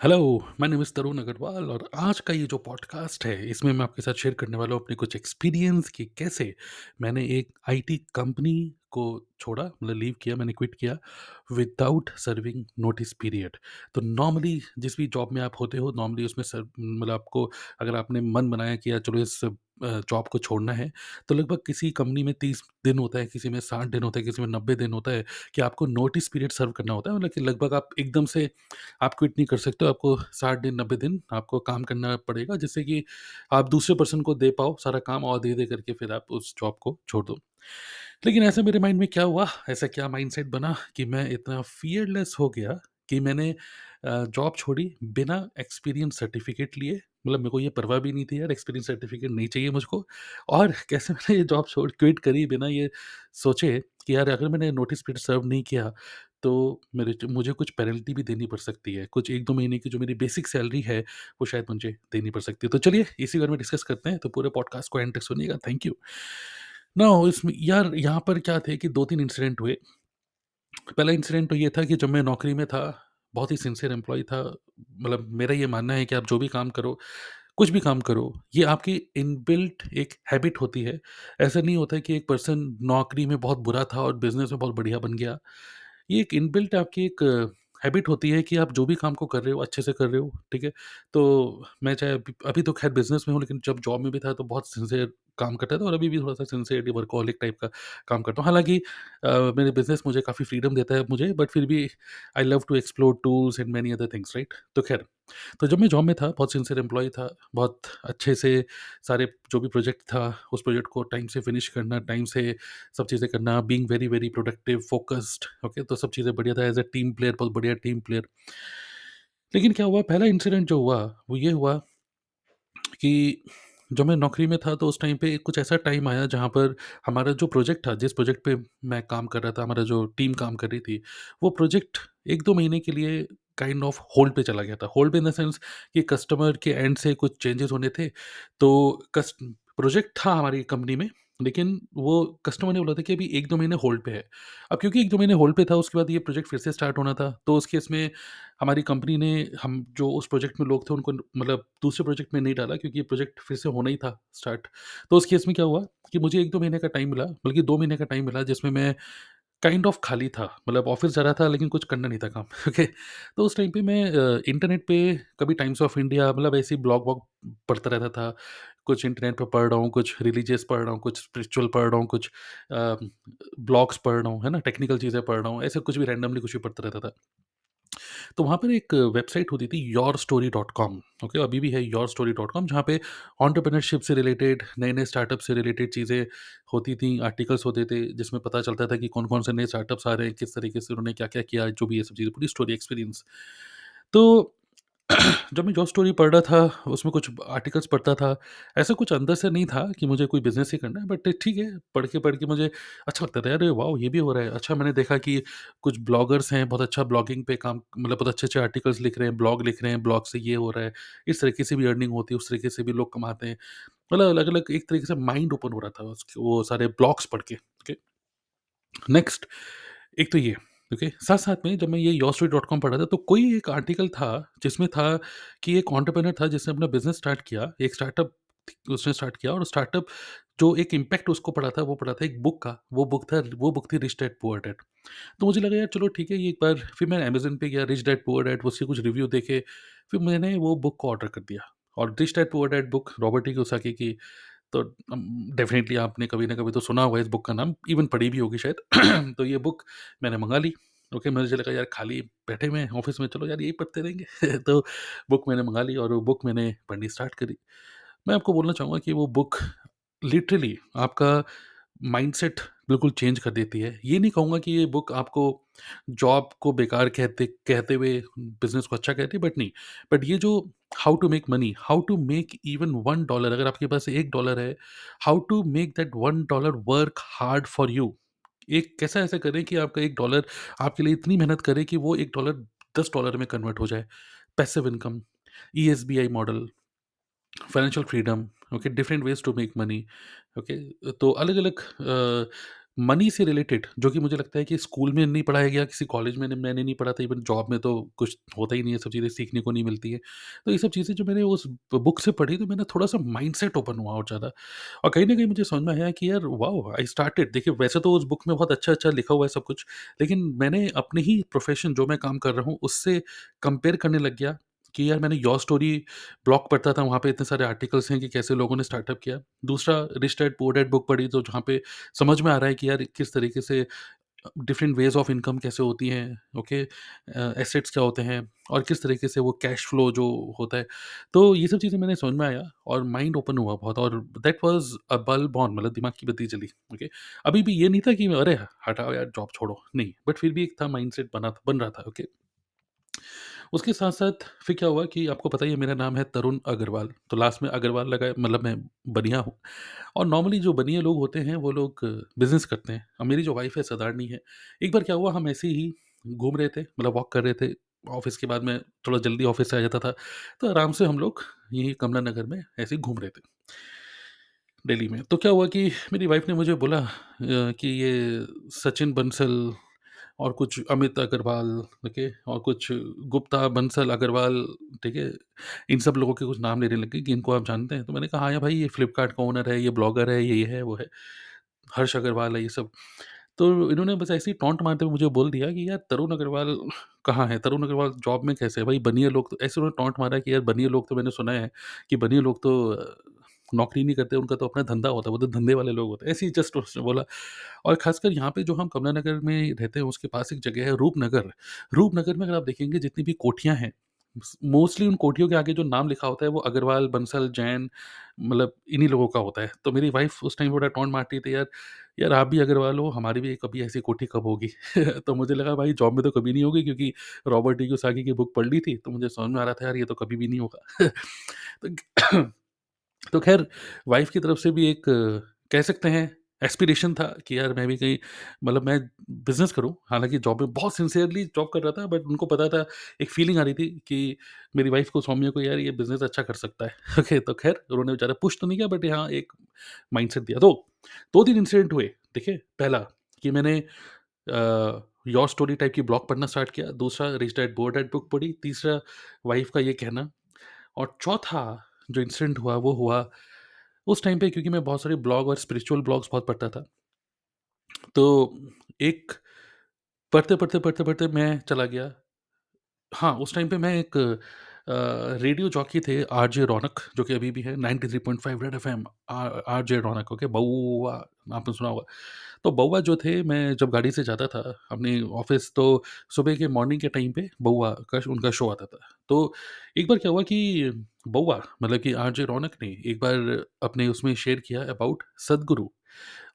Hello, my name is तरुण अग्रवाल और आज का ये जो पॉडकास्ट है, इसमें मैं आपके साथ शेयर करने वाला हूँ अपने कुछ एक्सपीरियंस कि कैसे मैंने एक आईटी कंपनी को छोड़ा, मतलब लीव किया, मैंने क्विट किया विदाउट सर्विंग नोटिस पीरियड। तो नॉर्मली जिस भी जॉब में आप होते हो, नॉर्मली उसमें मतलब आपको अगर आपने मन बनाया कि यार चलो इस जॉब को छोड़ना है, तो लगभग किसी कंपनी में 30 दिन होता है, किसी में 60 दिन होता है, किसी में 90 दिन होता है कि आपको नोटिस पीरियड सर्व करना होता है। मतलब कि लगभग आप एकदम से आप क्विट नहीं कर सकते हो, आपको 60 दिन 90 दिन आपको काम करना पड़ेगा जिससे कि आप दूसरे पर्सन को दे पाओ सारा काम और धीरे-धीरे करके फिर आप उस जॉब को छोड़ दो। लेकिन ऐसे मेरे माइंड में क्या हुआ, ऐसा क्या माइंडसेट बना कि मैं इतना फ़ियरलेस हो गया कि मैंने जॉब छोड़ी बिना एक्सपीरियंस सर्टिफ़िकेट लिए। मतलब मेरे को ये परवाह भी नहीं थी यार, एक्सपीरियंस सर्टिफ़िकेट नहीं चाहिए मुझको। और कैसे मैंने ये जॉब छोड़ क्विट करी बिना ये सोचे कि यार अगर मैंने नोटिस पीरियड सर्व नहीं किया तो मेरे मुझे कुछ पेनल्टी भी देनी पड़ सकती है। कुछ 1-2 महीने की जो मेरी बेसिक सैलरी है, वो शायद मुझे देनी पड़ सकती है। तो चलिए इसी बारे में डिस्कस करते हैं, तो पूरे पॉडकास्ट को एंड तक सुनिएगा। Thank you. नाउ इसमें यार यहाँ पर क्या थे कि 2-3 इंसिडेंट हुए। पहला इंसिडेंट तो ये था कि जब मैं नौकरी में था, बहुत ही सिंसियर एम्प्लॉयी था। मतलब मेरा ये मानना है कि आप जो भी काम करो, कुछ भी काम करो, ये आपकी इनबिल्ट एक हैबिट होती है। ऐसा नहीं होता है कि एक पर्सन नौकरी में बहुत बुरा था और बिज़नेस में बहुत बढ़िया बन गया। ये एक इनबिल्ट आपकी एक हैबिट होती है कि आप जो भी काम को कर रहे हो, अच्छे से कर रहे हो, ठीक है? तो मैं चाहे अभी अभी तो खैर बिज़नेस में हूँ, लेकिन जब जॉब में भी था, तो बहुत सिंसियर काम करता था और अभी भी थोड़ा-सा सिंसियरली वर्कहॉलिक टाइप का काम करता हूँ। हालाँकि मेरे बिज़नेस मुझे काफ़ी फ्रीडम देता है मुझे, बट फिर भी I love to explore tools and many other things, right? तो खैर, तो जब मैं जॉब में था, बहुत सिंसियर एम्प्लॉयी था, बहुत अच्छे से सारे जो भी प्रोजेक्ट था, उस प्रोजेक्ट को टाइम से फिनिश करना, टाइम से सब चीज़ें करना, being very, very productive, focused, okay? तो सब चीज़ें बढ़िया था, एज़ अ टीम प्लेयर, बहुत बढ़िया टीम प्लेयर। लेकिन क्या हुआ, पहला इंसिडेंट जो हुआ, वो ये हुआ कि जब मैं नौकरी में था, तो उस टाइम पे कुछ ऐसा टाइम आया, जहाँ पर हमारा जो प्रोजेक्ट था, जिस प्रोजेक्ट पे मैं काम कर रहा था, हमारा जो टीम काम कर रही थी, वो प्रोजेक्ट 1-2 महीने के लिए काइंड ऑफ होल्ड पे चला गया था। होल्ड पे इन द सेंस कि कस्टमर के एंड से कुछ चेंजेज़ होने थे, तो कस्ट प्रोजेक्ट था हमारी कंपनी में, लेकिन वो कस्टमर ने बोला था कि अभी 1-2 महीने होल्ड पे है। अब क्योंकि 1-2 महीने होल्ड पे था, उसके बाद ये प्रोजेक्ट फिर से स्टार्ट होना था, तो उस केस में हमारी कंपनी ने, हम जो उस प्रोजेक्ट में लोग थे, उनको मतलब दूसरे प्रोजेक्ट में नहीं डाला, क्योंकि ये प्रोजेक्ट फिर से होना ही था स्टार्ट। तो उस केस में क्या हुआ कि मुझे 1-2 महीने का टाइम मिला, बल्कि 2 महीने का टाइम मिला, जिसमें मैं काइंड ऑफ खाली था। मतलब ऑफ़िस जा रहा था, लेकिन कुछ करना नहीं था काम। ओके। तो उस टाइम पे मैं इंटरनेट पे कभी टाइम्स ऑफ इंडिया, मतलब ऐसे ही ब्लॉग वॉग पढ़ता रहता था। कुछ इंटरनेट पे पढ़ रहा हूँ, कुछ रिलीजियस पढ़ रहा हूँ, कुछ स्पिरिचुअल पढ़ रहा हूँ, कुछ ब्लॉग्स पढ़ रहा हूँ, है ना? टेक्निकल चीज़ें पढ़ रहा हूँ, ऐसे कुछ भी रैंडमली कुछ भी पढ़ता रहता था। तो वहाँ पर एक वेबसाइट होती थी yourstory.com, ओके, अभी भी है yourstory.com, जहाँ पे एंटरप्रेन्योरशिप से रिलेटेड, नए-नए स्टार्टअप से रिलेटेड चीज़ें होती थी, आर्टिकल्स होते थे, जिसमें पता चलता था कि कौन-कौन से नए स्टार्टअप्स आ रहे हैं, किस तरीके से उन्होंने क्या-क्या किया, जो भी ये सब चीज़ें, पूरी स्टोरी एक्सपीरियंस। तो जब मैं जॉब स्टोरी पढ़ रहा था, उसमें कुछ आर्टिकल्स पढ़ता था, ऐसा कुछ अंदर से नहीं था कि मुझे कोई बिज़नेस ही करना है, बट ठीक है, पढ़ के मुझे अच्छा लगता था, अरे वाओ! ये भी हो रहा है। अच्छा, मैंने देखा कि कुछ ब्लॉगर्स हैं, बहुत अच्छा ब्लॉगिंग पे काम, मतलब बहुत अच्छे-अच्छे आर्टिकल्स लिख रहे हैं, ब्लॉग लिख रहे हैं, ब्लॉग से ये हो रहा है, इस तरीके से भी अर्निंग होती है, उस तरीके से भी लोग कमाते हैं। मतलब अलग-अलग एक तरीके से माइंड ओपन हो रहा था उसके वो सारे ब्लॉग्स पढ़ के, ओके। नेक्स्ट, एक तो ये, ओके। साथ-साथ में जब मैं ये yourstory.com पढ़ रहा था, तो कोई एक आर्टिकल था, जिसमें था कि एक एंटरप्रेन्योर था, जिसने अपना बिज़नेस स्टार्ट किया, एक स्टार्टअप उसने स्टार्ट किया, और स्टार्टअप जो एक इम्पैक्ट उसको पड़ा था, वो पड़ा था एक बुक का। वो बुक थी रिच डैड पुअर डैड। तो मुझे लगा यार चलो ठीक है, ये एक बार फिर मैं अमेज़न पे गया, रिच डैड पुअर डैड, उसके कुछ रिव्यू देखे, फिर मैंने वो बुक को ऑर्डर कर दिया। और rich dad poor dad book Robert T Kiyosaki की, तो डेफ़िनिटली आपने कभी ना कभी तो सुना होगा इस बुक का नाम, इवन पढ़ी भी होगी शायद। तो ये बुक मैंने मँगा ली। ओके, मुझे लगा यार खाली बैठे हुए हैं ऑफ़िस में, चलो यार यही पढ़ते रहेंगे। तो बुक मैंने मँगा ली और वो बुक मैंने पढ़नी स्टार्ट करी। मैं आपको बोलना चाहूँगा कि वो बुक लिटरली आपका माइंडसेट बिल्कुल चेंज कर देती है। ये नहीं कहूँगा कि ये बुक आपको जॉब को बेकार कहते कहते हुए बिज़नेस को अच्छा कहती है, बट नहीं। बट ये जो how to make money, how to make even $1, अगर आपके पास $1 है, how to make that $1 work hard for you. एक कैसा ऐसा करें कि आपका $1 आपके लिए इतनी मेहनत करे कि वो $1 $10 में कन्वर्ट हो जाए। Passive income, ESBI model, financial freedom, okay, different ways to make money, okay. तो अलग अलग मनी से रिलेटेड जो कि मुझे लगता है कि स्कूल में नहीं पढ़ाया गया, किसी कॉलेज में मैंने नहीं पढ़ा था, इवन जॉब में तो कुछ होता ही नहीं है, सब चीज़ें सीखने को नहीं मिलती है। तो ये सब चीज़ें जो मैंने उस बुक से पढ़ी तो मैंने थोड़ा-सा माइंडसेट ओपन हुआ और ज़्यादा, और कहीं न कहीं मुझे समझ में आया कि यार वॉव! आई स्टार्टेड, देखिए वैसे तो उस बुक में बहुत अच्छा-अच्छा लिखा हुआ है सब कुछ, लेकिन मैंने अपने ही प्रोफ़ेशन जो मैं काम कर रहा हूँ उससे कंपेयर करने लग गया कि यार मैंने योर स्टोरी ब्लॉग पढ़ता था, वहाँ पे इतने सारे आर्टिकल्स हैं कि कैसे लोगों ने स्टार्टअप किया। दूसरा rich dad poor dad book पढ़ी, तो जहाँ पे समझ में आ रहा है कि यार किस तरीके से डिफरेंट वेज़ ऑफ इनकम कैसे होती हैं, ओके, एसेट्स क्या होते हैं और किस तरीके से वो कैश फ्लो जो होता है। तो ये सब चीज़ें मैंने समझ में आया और माइंड ओपन हुआ बहुत, और that was a bulb on, मतलब दिमाग की बत्ती जली, ओके। अभी भी ये नहीं था कि अरे! हटाओ यार जॉब छोड़ो, नहीं, बट फिर भी एक था माइंडसेट बन रहा था, ओके। उसके साथ-साथ फिर क्या हुआ कि आपको पता ही है मेरा नाम है तरुण अग्रवाल, तो लास्ट में अग्रवाल लगा है, मतलब मैं बनिया हूँ। और नॉर्मली जो बनिए लोग होते हैं वो लोग बिज़नेस करते हैं, और मेरी जो वाइफ़ है सदारनी है। एक बार क्या हुआ, हम ऐसे ही घूम रहे थे, मतलब वॉक कर रहे थे, ऑफ़िस के बाद मैं थोड़ा जल्दी ऑफ़िस से आ जाता था, तो आराम से हम लोग यहीं कमला नगर में ऐसे ही घूम रहे थे, दिल्ली में। तो क्या हुआ कि मेरी वाइफ़ ने मुझे बोला कि ये सचिन बंसल और कुछ अमित अग्रवाल, ओके, और कुछ गुप्ता, बंसल, अग्रवाल, ठीक है? इन सब लोगों के कुछ नाम लेने लग गई कि इनको आप जानते हैं? तो मैंने कहा, हाँ, या भाई ये फ्लिपकार्ट का ओनर है, ये ब्लॉगर है, ये है, वो है, हर्ष अग्रवाल है, ये सब। तो इन्होंने बस ऐसे ही टॉन्ट मारते हुए मुझे बोल दिया कि यार तरुण अग्रवाल कहाँ है? तरुण अग्रवाल जॉब में कैसे है? भाई बनिया लोग तो ऐसे, उन्होंने टॉन्ट मारा कि यार बनिया लोग तो मैंने सुना है कि बनिया लोग तो नौकरी नहीं करते, उनका तो अपना धंधा होता है, वो तो धंधे वाले लोग होते हैं। ऐसे ही जस्ट उसने बोला। और ख़ासकर यहाँ पे जो हम कमला नगर में रहते हैं उसके पास एक जगह है रूपनगर। रूपनगर में अगर आप देखेंगे जितनी भी कोठियाँ हैं, मोस्टली उन कोठियों के आगे जो नाम लिखा होता है वो अग्रवाल, बंसल, जैन, मतलब इन्हीं लोगों का होता है। तो मेरी वाइफ़ उस टाइम बड़ा टॉन्ट मारती थी, यार यार आप भी अग्रवाल हो, हमारी भी कभी ऐसी कोठी कब होगी? तो मुझे लगा भाई जॉब में तो कभी नहीं होगी, क्योंकि रॉबर्ट डी कियोसाकी की बुक पढ़ ली थी, तो मुझे समझ में आ रहा था यार ये तो कभी भी नहीं होगा। तो तो ख़ैर वाइफ़ की तरफ से भी एक कह सकते हैं एस्पिरेशन था कि यार मैं भी कहीं, मतलब मैं बिज़नेस करूँ। हालाँकि जॉब में बहुत सिंसियरली जॉब कर रहा था, बट उनको पता था, एक फीलिंग आ रही थी कि मेरी वाइफ़ को, सौम्या को, यार ये बिज़नेस अच्छा कर सकता है। ओके, तो ख़ैर उन्होंने ज़्यादा पुश तो नहीं किया, बट हाँ, एक माइंडसेट दिया। तो 2-3 इंसिडेंट हुए, देखिए। पहला कि मैंने योर स्टोरी टाइप की ब्लॉग पढ़ना स्टार्ट किया। दूसरा rich dad poor dad book पढ़ी। तीसरा वाइफ़ का ये कहना। और चौथा जो इंसिडेंट हुआ वो हुआ उस टाइम पे, क्योंकि मैं बहुत सारे ब्लॉग और स्पिरिचुअल ब्लॉग्स बहुत पढ़ता था। तो एक पढ़ते-पढ़ते मैं चला गया। हाँ, उस टाइम पे मैं एक रेडियो जॉकी थे आरजे रौनक, जो कि अभी भी है 93.5 रेड एफएम, आरजे रौनक, ओके, बउआ, आपने सुना होगा। तो बउआ जो थे, मैं जब गाड़ी से जाता था अपने ऑफ़िस, तो सुबह के मॉर्निंग के टाइम पे बउआ का उनका शो आता था। तो एक बार क्या हुआ कि बउआ, मतलब कि आरजे रौनक ने एक बार अपने उसमें शेयर किया अबाउट सद्गुरु।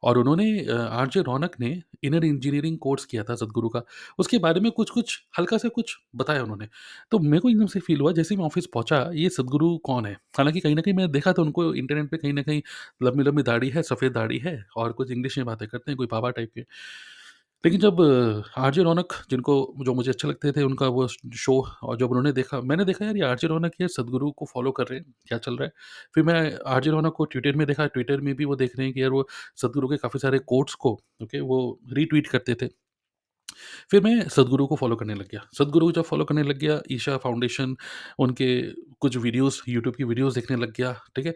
और उन्होंने आरजे रौनक ने इनर इंजीनियरिंग कोर्स किया था सद्गुरु का। उसके बारे में कुछ-कुछ हल्का-सा कुछ बताया उन्होंने। तो मेरे को एकदम से फ़ील हुआ, जैसे ही मैं ऑफ़िस पहुँचा, ये सद्गुरु कौन है? हालाँकि कहीं न कहीं मैंने देखा था उनको इंटरनेट पे, कहीं न कहीं लंबी-लंबी दाढ़ी है, सफ़ेद दाढ़ी है और कुछ इंग्लिश में बातें करते हैं, कोई बाबा टाइप के। लेकिन जब आरजे रौनक, जिनको जो मुझे अच्छे लगते थे, उनका वो शो, और जब उन्होंने देखा, मैंने देखा यार ये आरजे रौनक यार सद्गुरु को फ़ॉलो कर रहे हैं, क्या चल रहा है? फिर मैं आरजे रौनक को ट्विटर में देखा, ट्विटर में भी वो देख रहे हैं कि यार वो सद्गुरु के काफ़ी सारे कोट्स को, ओके, वो रीट्वीट करते थे। फिर मैं सद्गुरु को फ़ॉलो करने लग गया। सद्गुरु को जब फ़ॉलो करने लग गया, ईशा फाउंडेशन, उनके कुछ वीडियोज़, यूट्यूब की वीडियोज़ देखने लग गया, ठीक है?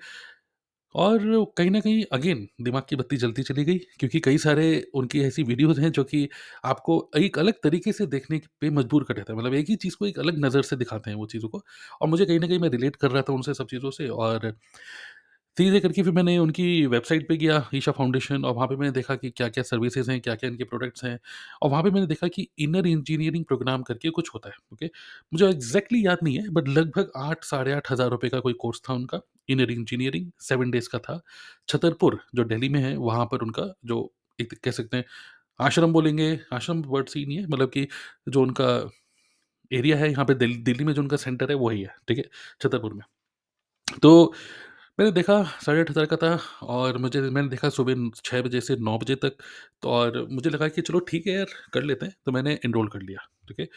और कहीं न कहीं अगेन दिमाग की बत्ती जलती चली गई, क्योंकि कई सारे उनकी ऐसी वीडियोज़ हैं जो कि आपको एक अलग तरीके से देखने पे मजबूर कर देता है। मतलब एक ही चीज़ को एक अलग नज़र से दिखाते हैं वो चीज़ों को, और मुझे कहीं न कहीं मैं रिलेट कर रहा था उनसे सब चीज़ों से। और धीरे करके फिर मैंने उनकी वेबसाइट पे गया, ईशा फाउंडेशन, और वहाँ पे मैंने देखा कि क्या-क्या सर्विसेज़ हैं, क्या-क्या इनके प्रोडक्ट्स हैं, और वहाँ पे मैंने देखा कि इनर इंजीनियरिंग प्रोग्राम करके कुछ होता है, ओके। मुझे एग्ज़ैक्टली याद नहीं है, बट लगभग 8 साढ़े 8 हज़ार रुपए का कोई कोर्स था उनका, इनर इंजीनियरिंग 7 डेज़ का था। छतरपुर जो दिल्ली में है, वहाँ पर उनका जो एक कह सकते हैं आश्रम बोलेंगे, आश्रम वर्ड सही नहीं है, मतलब कि जो उनका एरिया है यहाँ पे दिल्ली में जो उनका सेंटर है वही है, ठीक है? छतरपुर में। तो मैंने देखा 8,500 का था, और मैंने देखा सुबह 6 बजे से 9 बजे तक, तो और मुझे लगा कि चलो ठीक है यार, कर लेते हैं, तो मैंने एनरोल कर लिया, ठीक है।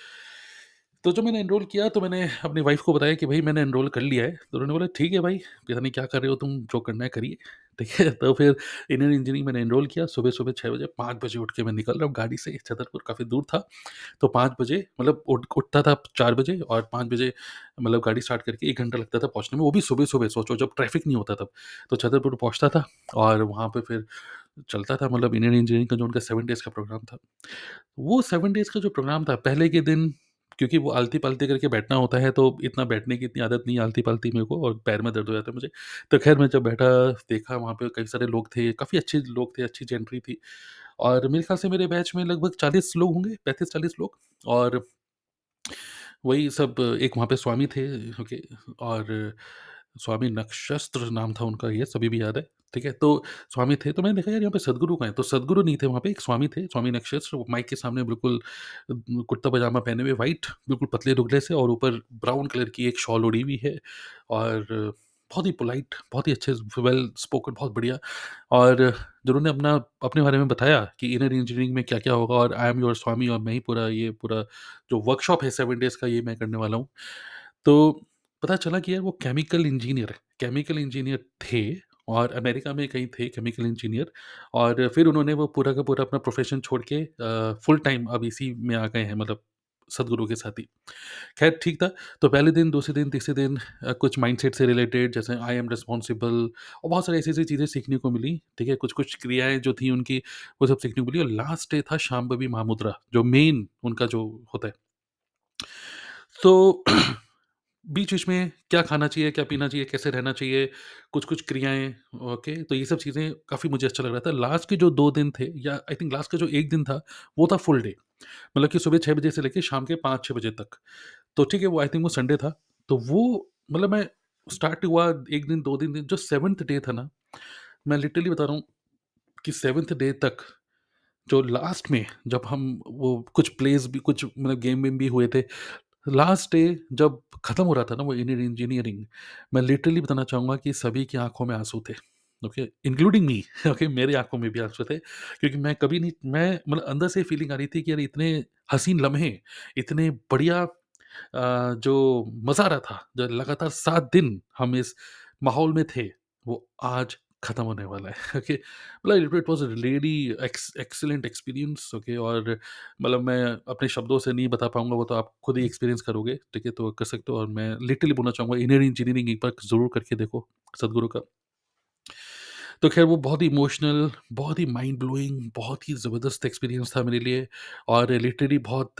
तो जब मैंने एनरोल किया, तो मैंने अपनी वाइफ़ को बताया कि भई मैंने एनरोल कर लिया है, तो उन्होंने बोला ठीक है भाई, पता नहीं क्या कर रहे हो तुम, जो करना है करिए। ठीक है? तो फिर इंडियन इंजीनियरिंग मैंने एनरोल किया, सुबह-सुबह 6 बजे, 5 बजे उठ के मैं निकल रहा हूँ गाड़ी से, छतरपुर काफ़ी दूर था। तो 5 बजे मतलब उठता था 4 बजे और 5 बजे मतलब गाड़ी स्टार्ट करके 1 घंटा लगता था पहुँचने में, वो भी सुबह-सुबह सोचो जब ट्रैफ़िक नहीं होता तब। तो छतरपुर पहुँचता था और वहाँ पे फिर चलता था मतलब इंडियन इंजीनियरिंग का जो उनका 7 डेज़ का प्रोग्राम था। वो 7 डेज़ का जो प्रोग्राम था, पहले के दिन क्योंकि वो आलती-पालती करके बैठना होता है, तो इतना बैठने की इतनी आदत नहीं है आलती-पालती मेरे को और पैर में दर्द हो जाता है मुझे। तो ख़ैर मैं जब बैठा, देखा वहाँ पे कई सारे लोग थे, काफ़ी अच्छे लोग थे, अच्छी जेंट्री थी और मेरे ख़्याल से मेरे बैच में लगभग 40 लोग होंगे, 35-40 लोग और वही सब एक वहाँ पे स्वामी थे, ओके, और स्वामी नक्षत्र नाम था उनका, ये अभी भी याद है, ठीक है? तो स्वामी थे, तो मैंने देखा यार यहाँ पे सद्गुरु कहाँ हैं? तो सद्गुरु नहीं थे वहाँ पे, एक स्वामी थे, स्वामी नक्षत्र, वो माइक के सामने बिल्कुल कुर्ता-पजामा पहने हुए व्हाइट, बिल्कुल पतले-दुबले से और ऊपर ब्राउन कलर की एक शॉल ओढ़ी हुई है और बहुत ही पोलाइट, बहुत ही अच्छे वेल स्पोकन, बहुत बढ़िया और जिन्होंने अपने बारे में बताया कि इनर इंजीनियरिंग में क्या-क्या होगा और आई एम योर स्वामी और मैं ही पूरा जो वर्कशॉप है 7 डेज़ का ये मैं करने वाला हूँ। तो पता चला कि यार वो केमिकल इंजीनियर थे और अमेरिका में कहीं थे केमिकल इंजीनियर और फिर उन्होंने वो पूरा का पूरा अपना प्रोफ़ेशन छोड़ के फुल टाइम अब इसी में आ गए हैं मतलब सद्गुरु के साथ ही। ख़ैर ठीक था, तो पहले दिन, दूसरे दिन, तीसरे दिन कुछ माइंडसेट से रिलेटेड जैसे आई एम रिस्पांसिबल और बहुत सारी ऐसी-ऐसी चीज़ें सीखने को मिली, ठीक है? कुछ-कुछ क्रियाएँ जो थी उनकी, वो सब सीखने को मिली और लास्ट डे था शांभवी महामुद्रा, जो मेन उनका जो होता है। तो बीच-बीच में क्या खाना चाहिए, क्या पीना चाहिए, कैसे रहना चाहिए, कुछ-कुछ क्रियाएँ, ओके, तो ये सब चीज़ें काफ़ी मुझे अच्छा लग रहा था। लास्ट के जो 2 दिन थे या आई थिंक लास्ट का जो 1 दिन था, वो था फुल डे। मतलब कि सुबह 6 बजे से लेके शाम के 5-6 बजे तक। तो ठीक है, वो आई थिंक वो संडे था। तो वो मतलब मैं स्टार्ट हुआ 1 दिन, 2 दिन, जो 7th डे था ना, मैं लिटरली बता रहा हूँ कि 7th डे तक जो लास्ट में जब हम वो कुछ प्लेस भी कुछ मतलब गेम-वेम भी हुए थे। लास्ट डे जब खत्म हो रहा था ना वो इंडियन इंजीनियरिंग, मैं लिटरली बताना चाहूँगा कि सभी की आँखों में आँसू थे। Okay, including me. ओके, मेरी आँखों में भी आँसू थे क्योंकि मैं कभी नहीं मैं मतलब अंदर से फीलिंग आ रही थी कि यार इतने हसीन लम्हे, इतने बढ़िया जो मज़ा आ रहा था, जो लगातार 7 दिन हम इस माहौल में थे, वो आज खत्म होने वाला है। ओके, मतलब it was a really excellent experience, okay, और मतलब मैं अपने शब्दों से नहीं बता पाऊँगा, वो तो आप खुद ही एक्सपीरियंस करोगे, ठीक है? तो कर सकते हो और मैं लिटरली बोलना चाहूँगा इंजीनियरिंग एक बार ज़रूर करके देखो, सद्गुरु का। तो ख़ैर वो बहुत ही इमोशनल, बहुत ही माइंड ब्लोइंग, बहुत ही ज़बरदस्त एक्सपीरियंस था मेरे लिए और लिटरली बहुत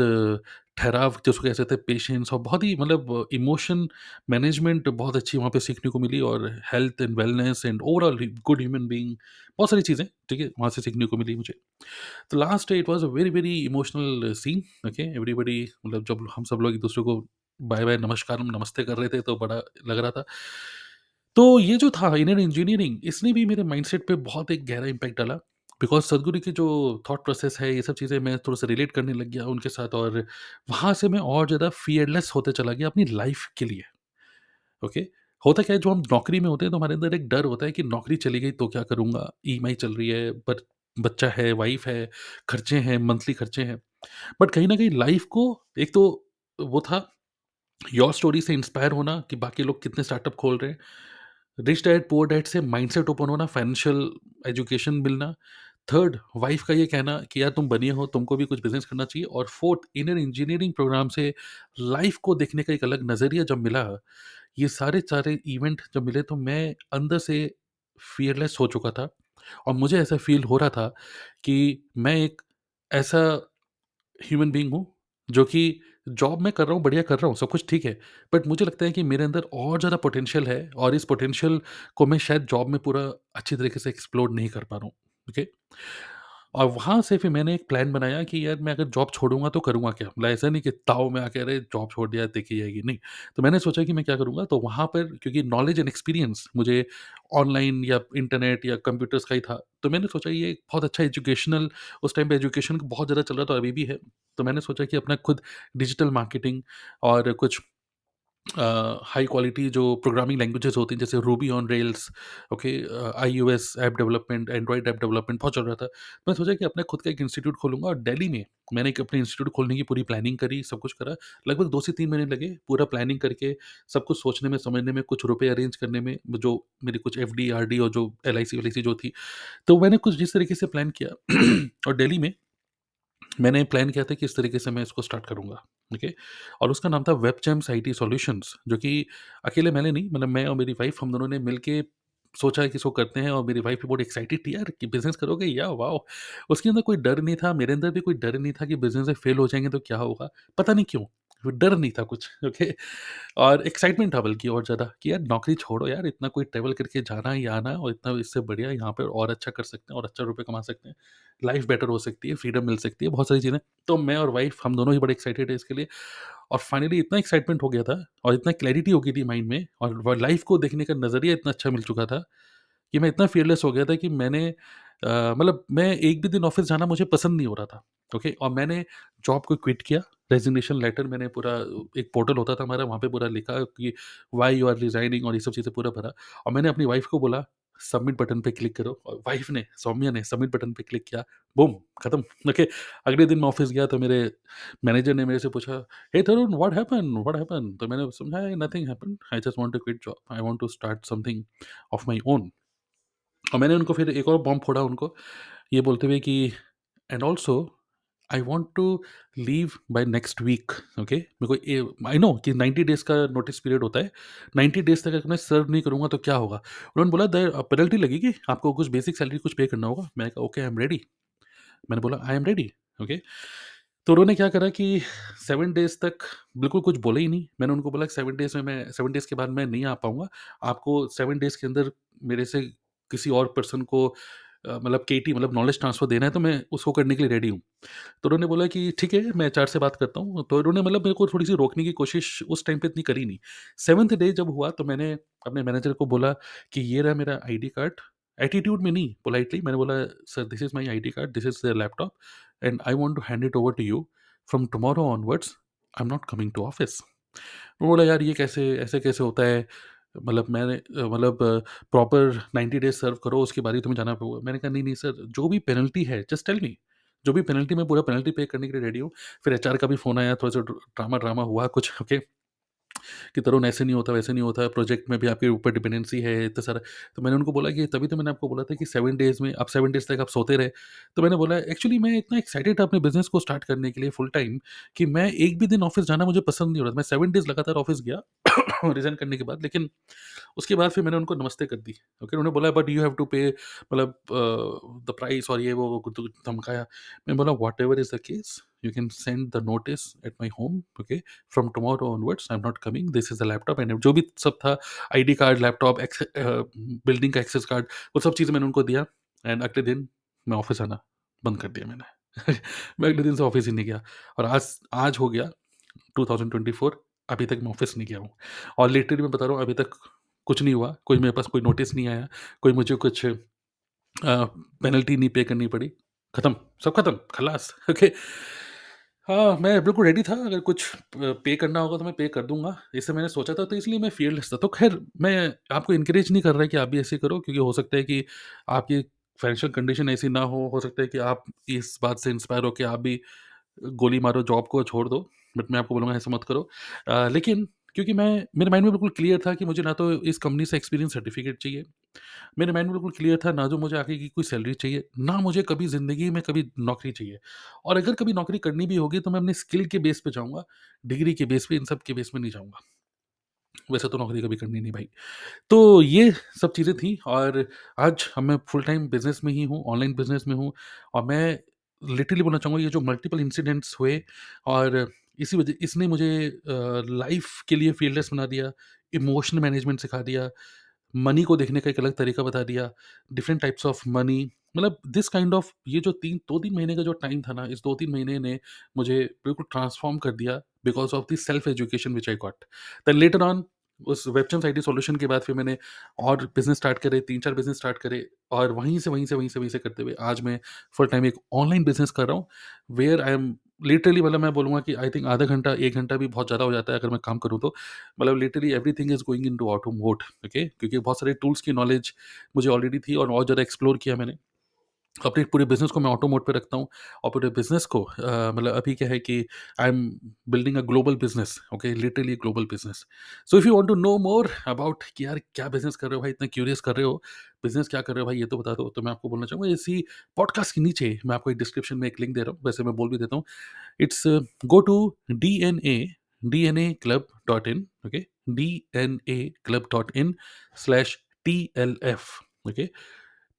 ठहराव जिसको कह सकते हैं, पेशेंस और बहुत ही मतलब इमोशन मैनेजमेंट बहुत अच्छी वहाँ पे सीखने को मिली और health and wellness and overall good human being, बहुत सारी चीज़ें, ठीक है? वहाँ से सीखने को मिली मुझे। तो last day it was a very, very emotional scene, okay, everybody मतलब जब हम सब लोग एक-दूसरे को बाय-बाय, नमस्कार, नमस्ते कर रहे थे तो बड़ा लग रहा था। तो ये जो था इंडियन इंजीनियरिंग, इसने भी मेरे माइंडसेट पे बहुत एक गहरा इम्पैक्ट डाला बिकॉज़ सद्गुरु की जो थॉट प्रोसेस है, ये सब चीज़ें मैं थोड़ा-सा रिलेट करने लग गया उनके साथ और वहाँ से मैं और ज़्यादा फ़ियरलेस होते चला गया अपनी लाइफ़ के लिए, ओके। होता क्या है, जो हम नौकरी में होते हैं तो हमारे अंदर एक डर होता है कि नौकरी चली गई तो क्या करूँगा? ईएमआई चल रही है, पर बच्चा है, वाइफ़ है, खर्चे हैं, मंथली खर्चे हैं। बट कहीं न कहीं लाइफ़ को एक तो वो था योर स्टोरी से इंस्पायर होना कि बाकी लोग कितने स्टार्टअप खोल रहे हैं। रिच डैड पुअर डैड से माइंडसेट ओपन होना, फाइनेंशियल एजुकेशन मिलना। थर्ड, वाइफ का ये कहना कि यार तुम बनिए हो, तुमको भी कुछ बिज़नेस करना चाहिए और फोर्थ, इंडियन इंजीनियरिंग प्रोग्राम से लाइफ को देखने का एक अलग नज़रिया जब मिला, ये सारे इवेंट जब मिले तो मैं अंदर से फ़ियरलेस हो चुका था और मुझे ऐसा फ़ील हो रहा था कि मैं एक ऐसा ह्यूमन बीइंग हूँ, जो कि जॉब मैं कर रहा हूँ, बढ़िया कर रहा हूँ, सब कुछ ठीक है। बट मुझे लगता है कि मेरे अंदर और ज़्यादा पोटेंशियल है और इस पोटेंशियल को मैं शायद जॉब में पूरा अच्छी तरीके से एक्सप्लोर नहीं कर पा रहा हूँ, ओके? और वहाँ से फिर मैंने एक प्लान बनाया कि यार मैं अगर जॉब छोड़ूँगा तो करूँगा क्या? मतलब ऐसा नहीं कि ताव में आके अरे जॉब छोड़ दिया देखी जाएगी, नहीं। तो मैंने सोचा कि मैं क्या करूँगा, तो वहाँ पर क्योंकि नॉलेज एंड एक्सपीरियंस मुझे ऑनलाइन या इंटरनेट या कंप्यूटर्स का ही था, तो मैंने सोचा ये एक बहुत अच्छा एजुकेशनल, उस टाइम पे एजुकेशन बहुत ज़्यादा चल रहा था और अभी भी है। तो मैंने सोचा कि अपना खुद डिजिटल मार्केटिंग और कुछ हाई क्वालिटी जो प्रोग्रामिंग लैंग्वेजेस होती हैं जैसे Ruby on rails, okay, iOS app development, Android app development बहुत चल रहा था। मैं सोचा कि अपना खुद का एक इंस्टीट्यूट खोलूंगा, और दिल्ली में मैंने एक अपने इंस्टीट्यूट खोलने की पूरी प्लानिंग करी, सब कुछ करा। लगभग 2 से 3 महीने लगे पूरा प्लानिंग करके, सब कुछ सोचने में, समझने में, कुछ रुपए अरेंज करने में, जो मेरी कुछ एफ डी आर डी और जो L I C well I सी जो थी। तो मैंने कुछ जिस तरीके से प्लान किया और दिल्ली में मैंने प्लान किया था कि इस तरीके से मैं इसको स्टार्ट करूँगा, ओके? और उसका नाम था वेबजेम्स आईटी सॉल्यूशंस, जो कि अकेले मैंने नहीं, मतलब मैं और मेरी वाइफ़ हम दोनों ने मिलके सोचा है कि इसको करते हैं, और मेरी वाइफ़ भी बहुत एक्साइटेड थी यार कि बिज़नेस करोगे? या वाओ! उसके अंदर कोई डर नहीं था, मेरे अंदर भी कोई डर नहीं था कि बिज़नेस में फेल हो जाएँगे तो क्या होगा? पता नहीं क्यों? वो डर नहीं था कुछ, ओके? और एक्साइटमेंट था बल्कि और ज़्यादा कि यार नौकरी छोड़ो यार, इतना कोई ट्रैवल करके जाना या आना, और इतना इससे बढ़िया यहाँ पे और अच्छा कर सकते हैं और अच्छा रुपए कमा सकते हैं। लाइफ़ बेटर हो सकती है, फ्रीडम मिल सकती है, बहुत सारी चीज़ें। तो मैं और वाइफ़ हम दोनों ही बड़े एक्साइटेड हैं इसके लिए, और फाइनली इतना एक्साइटमेंट हो गया था और इतना क्लैरिटी हो गई थी माइंड में, और लाइफ़ को देखने का नज़रिया इतना अच्छा मिल चुका था कि मैं इतना फ़ियरलेस हो गया था कि मैंने मतलब मैं एक भी दिन ऑफ़िस जाना मुझे पसंद नहीं हो रहा था, ओके? और मैंने जॉब को क्विट किया, रेज़िग्नेशन लेटर मैंने पूरा, एक पोर्टल होता था हमारा, वहाँ पे पूरा लिखा कि व्हाई यू आर रिज़ाइनिंग, और ये सब चीज़ें पूरा भरा, और मैंने अपनी वाइफ़ को बोला, सबमिट बटन पे क्लिक करो, और वाइफ़ ने, सौम्या ने सबमिट बटन पे क्लिक किया, बूम! खत्म, ओके? अगले दिन मैं ऑफ़िस गया तो मेरे मैनेजर ने मेरे से पूछा, "hey Tarun, what happened? What happened?" तो मैंने समझाया, "nothing happened, I just want to quit job, I want to start something of my own." और मैंने उनको फिर एक और बॉम्ब फोड़ा उनको, ये बोलते हुए कि and also I want to leave by next week, okay? मेरे को ये आई नो कि 90 डेज़ का नोटिस पीरियड होता है, 90 डेज़ तक अगर मैं सर्व नहीं करूँगा तो क्या होगा? उन्होंने बोला देयर पेनल्टी लगेगी, आपको कुछ बेसिक सैलरी कुछ पे करना होगा। मैंने कहा ओके, आई एम रेडी। मैंने बोला आई एम रेडी, ओके? तो उन्होंने क्या करा कि 7 डेज़ तक बिल्कुल कुछ बोला ही नहीं। मैंने उनको बोला कि 7 डेज़ में मैं 7 डेज़ के बाद मैं नहीं आ पाऊँगा। आपको 7 डेज़ के अंदर मेरे से किसी और पर्सन को मतलब केटी मतलब नॉलेज ट्रांसफर देना है, तो मैं उसको करने के लिए रेडी हूँ। तो उन्होंने बोला कि ठीक है, मैं एचआर से बात करता हूँ। तो उन्होंने मतलब मेरे को थोड़ी-सी रोकने की कोशिश उस टाइम पे इतनी करी नहीं। 7th डे जब हुआ तो मैंने अपने मैनेजर को बोला कि ये रहा मेरा आईडी कार्ड। एटीट्यूड में नहीं, पोलाइटली मैंने बोला, sir this is my ID card, this is the laptop, and I want to hand it over to you. From tomorrow onwards I am not coming to office. वो बोला, यार ये कैसे, ऐसे कैसे होता है? मतलब मैंने मतलब प्रॉपर 90 डेज़ सर्व करो, उसके बाद ही तुम्हें जाना पड़ेगा। मैंने कहा, नहीं-नहीं सर, जो भी पेनल्टी है जस्ट टेल मी, जो भी पेनल्टी, मैं पूरा पेनल्टी पे करने के लिए रेडी हूँ। फिर एचआर का भी फ़ोन आया, थोड़ा-सा ड्रामा-ड्रामा हुआ कुछ, ओके? कि तरुण ऐसे नहीं होता, वैसे नहीं होता, प्रोजेक्ट में भी आपके ऊपर डिपेंडेंसी है इतना सारा। तो मैंने उनको बोला कि तभी तो मैंने आपको बोला था कि 7 डेज़ में, आप 7 डेज़ तक आप सोते रहे। तो मैंने बोला, एक्चुअली मैं इतना एक्साइटेड था अपने बिज़नेस को स्टार्ट करने के लिए फुल टाइम, कि मैं एक भी दिन ऑफ़िस जाना मुझे पसंद नहीं हो रहा था। मैं 7 डेज़ लगातार ऑफ़िस गया रिज़ाइन करने के बाद, लेकिन उसके बाद फिर मैंने उनको नमस्ते कर दी। ओके, उन्होंने बोला बट यू हैव टू पे, मतलब द प्राइस, और ये वो धमकाया। मैंने बोला whatever is the case, you can send the notice at my home, okay? From tomorrow onwards I am not coming, this is the laptop, and जो भी सब था, आईडी कार्ड, लैपटॉप, बिल्डिंग का एक्सेस कार्ड, वो सब चीज़ें मैंने उनको दिया, एंड अगले दिन मैं ऑफ़िस आना बंद कर दिया मैंने। मैं अगले दिन से ऑफ़िस ही नहीं गया, और आज आज हो गया 2024, अभी तक मैं ऑफ़िस नहीं गया हूँ, और लिटरली मैं बता रहा हूँ, अभी तक कुछ नहीं हुआ, कोई मेरे पास कोई नोटिस नहीं आया, कोई मुझे कुछ पेनल्टी नहीं पे करनी पड़ी, खत्म, सब खत्म, खलास, ओके। हाँ, मैं बिल्कुल रेडी था, अगर कुछ पे करना होगा तो मैं पे कर दूँगा, ऐसे मैंने सोचा था, तो इसलिए मैं फ़ियरलेस था। तो ख़ैर मैं आपको एनकरेज नहीं कर रहा कि आप भी ऐसे करो, क्योंकि हो सकता है कि आपकी फाइनेंशियल कंडीशन ऐसी ना हो सकता है कि आप इस बात से इंस्पायर हो के आप भी गोली मारो, जॉब को छोड़ दो, बट मैं आपको बोलूँगा ऐसा मत करो। लेकिन क्योंकि मैं, मेरे माइंड में बिल्कुल क्लियर था कि मुझे ना तो इस कंपनी से एक्सपीरियंस सर्टिफिकेट चाहिए, मेरे माइंड में बिल्कुल क्लियर था, ना जो मुझे आगे की कोई सैलरी चाहिए, ना मुझे कभी ज़िंदगी में कभी नौकरी चाहिए, और अगर कभी नौकरी करनी भी होगी तो मैं अपने स्किल के बेस पे जाऊँगा, डिग्री के बेस पे, इन सब के बेस पे नहीं जाऊँगा। वैसे तो नौकरी कभी करनी नहीं भाई। तो ये सब चीज़ें थी, और आज मैं फुल टाइम बिज़नेस में ही हूँ, ऑनलाइन बिज़नेस में हूँ, और मैं लिटरली बोलना चाहूँगा, ये जो मल्टीपल इंसिडेंट्स हुए, और इसी वजह इसने मुझे लाइफ़ के लिए फ़ियरलेस बना दिया, इमोशनल मैनेजमेंट सिखा दिया, मनी को देखने का एक अलग तरीका बता दिया, डिफरेंट टाइप्स ऑफ मनी, मतलब दिस काइंड ऑफ, ये जो 2-3 महीने का जो टाइम था ना, इस 2-3 महीने ने मुझे बिल्कुल ट्रांसफ़ॉर्म कर दिया, because of the self education which I got. Then later on, उस वेबजेम्स आईटी सॉल्यूशन के बाद फिर मैंने और बिज़नेस स्टार्ट करे, 3-4 बिज़नेस स्टार्ट करे, और वहीं से करते हुए आज मैं फुल टाइम एक ऑनलाइन बिज़नेस कर रहा हूँ, वेयर आई एम लिटरली मतलब मैं बोलूँगा कि आई थिंक आधा घंटा, 1 घंटा भी बहुत ज़्यादा हो जाता है अगर मैं काम करूँ तो। मतलब literally everything is going into auto mode, okay? क्योंकि बहुत सारे टूल्स की नॉलेज मुझे ऑलरेडी थी और ज़्यादा एक्सप्लोर किया मैंने। अपने पूरे बिज़नेस को मैं ऑटो मोड पे रखता हूँ और पूरे बिज़नेस को मतलब अभी क्या है कि I am building a global business, okay? Literally global business. So if you want to know more about कि यार क्या बिज़नेस कर रहे हो भाई, इतना क्यूरियस कर रहे हो, बिज़नेस क्या कर रहे हो भाई ये तो बता दो। तो मैं आपको बोलना चाहूँगा इसी पॉडकास्ट के नीचे मैं आपको एक डिस्क्रिप्शन में एक लिंक दे रहा हूँ, वैसे मैं बोल भी देता हूँ। It's go to dnaclub.in, okay, dnaclub.in/tlf, okay,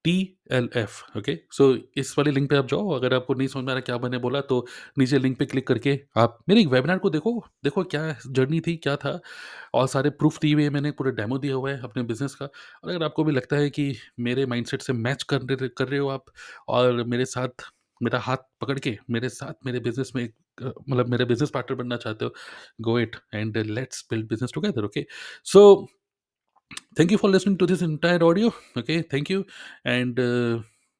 TLF, okay. So इस वाले लिंक पे आप जाओ, अगर आपको नहीं समझ में आ रहा क्या मैंने बोला तो नीचे लिंक पे क्लिक करके आप मेरे एक वेबिनार को देखो, देखो क्या जर्नी थी, क्या था, और सारे प्रूफ दिए हुए हैं मैंने, पूरा डेमो दिया हुआ है अपने बिजनेस का। और अगर आपको भी लगता है कि मेरे माइंडसेट से मैच कर रहे हो आप और मेरे साथ मेरा हाथ पकड़ के मेरे साथ मेरे बिजनेस में मतलब मेरे बिजनेस पार्टनर बनना चाहते हो, go it and let's build business together, okay. So thank you for listening to this entire audio, okay, thank you, and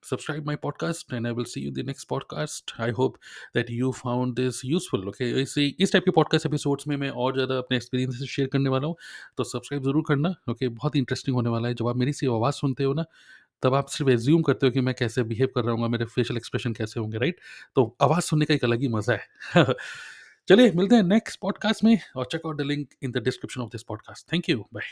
subscribe my podcast and I will see you in the next podcast. I hope that you found this useful, okay। इस type के podcast episodes में मैं और ज़्यादा अपने experiences share करने वाला हूँ, तो सब्सक्राइब ज़रूर करना, ओके। बहुत ही इंटरेस्टिंग होने वाला है। जब आप मेरी सी आवाज़ सुनते हो ना, तब आप सिर्फ एज्यूम करते हो कि मैं कैसे बिहेव कर रहा हूँ, मेरे फेशियल एक्सप्रेशन कैसे होंगे, राइट? तो आवाज़ सुनने का एक अलग ही मज़ा है। चलिए मिलते हैं नेक्स्ट पॉडकास्ट में और check out the link in the description of this podcast. Thank you, bye.